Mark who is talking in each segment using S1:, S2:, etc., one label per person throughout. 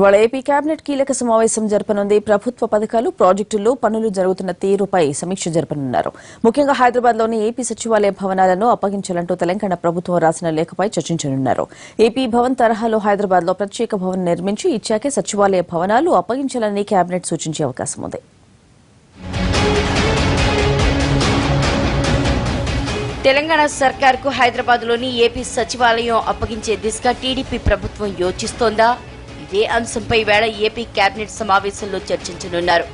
S1: ఇవాళ AP cabinet కీలక సమావేశం జరపనుంది. ప్రభుత్వ పథకాలు, ప్రాజెక్టుల్లో పనులు జరుగుతున్న తీరుపై సమీక్ష జరపనున్నారు. ముఖ్యంగా హైదరాబాద్లోని ఏపీ సచివాలయ భవనాలను అప్పగించాలంటూ తెలంగాణ ప్రభుత్వం రాసిన లేఖపై చర్చించనున్నారు. ఏపీ భవన్ తరహాలో హైదరాబాద్లో ప్రత్యేక భవన్ నిర్మించి ఇచ్చాకే సచివాలయ భవనాలు అప్పగించాలని కేబినెట్ సూచించే అవకాశం ఉంది.
S2: తెలంగాణ సర్కార్కు హైదరాబాద్లోని ఏపీ సచివాలయం అప్పగించే దిశగా టీడీపీ ప్రభుత్వం యోచిస్తోందా? ఇదే అంశంపై వేళ ఏపీ కేబినెట్ సమావేశంలో చర్చించనున్నారు.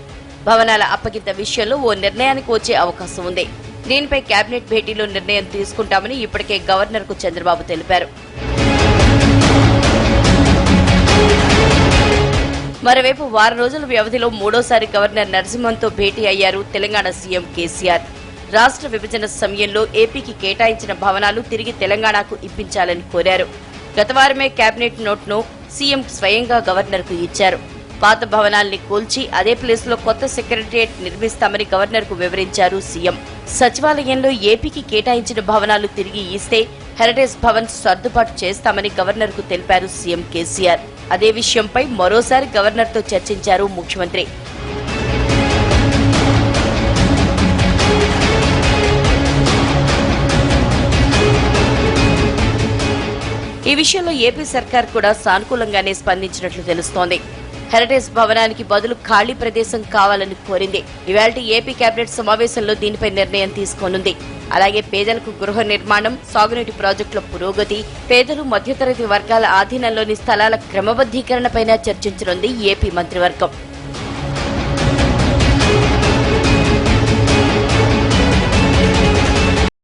S2: భవనాల అప్పగింత విషయంలో ఓ నిర్ణయానికి వచ్చే అవకాశం ఉంది. దీనిపై కేబినెట్ భేటీలో నిర్ణయం తీసుకుంటామని ఇప్పటికే గవర్నర్కు చంద్రబాబు తెలిపారు. మరోవైపు వారం రోజుల వ్యవధిలో మూడోసారి గవర్నర్ నరసింహన్తో భేటీ అయ్యారు తెలంగాణ సీఎం కేసీఆర్. రాష్ట్ర విభజన సమయంలో ఏపీకి కేటాయించిన భవనాలు తిరిగి తెలంగాణకు ఇప్పించాలని కోరారు. గత వారమే కేబినెట్ నోట్ను సీఎం స్వయంగా గవర్నర్కు ఇచ్చారు. పాత భవనాల్ని కూల్చి అదే ప్లేస్లో కొత్త సెక్రటరియట్ నిర్మిస్తామని గవర్నర్కు వివరించారు సీఎం. సచివాలయంలో ఏపీకి కేటాయించిన భవనాలు తిరిగి ఇస్తే హెరిటేజ్ భవన్ సర్దుబాటు చేస్తామని గవర్నర్కు తెలిపారు సీఎం కేసీఆర్. అదే విషయంపై మరోసారి గవర్నర్తో చర్చించారు ముఖ్యమంత్రి. ఈ విషయంలో ఏపీ సర్కార్ కూడా సానుకూలంగానే స్పందించినట్లు తెలుస్తోంది. హెరిటేజ్ భవనానికి బదులు ఖాళీ ప్రదేశం కావాలని కోరింది. ఇవాళ ఏపీ కేబినెట్ సమావేశంలో దీనిపై నిర్ణయం తీసుకోనుంది. అలాగే పేదలకు గృహ నిర్మాణం, సాగునీటి ప్రాజెక్టుల పురోగతి, పేదలు మధ్యతరగతి వర్గాల ఆధీనంలోని స్థలాల క్రమబద్దీకరణపైన చర్చించనుంది ఏపీ మంత్రివర్గం.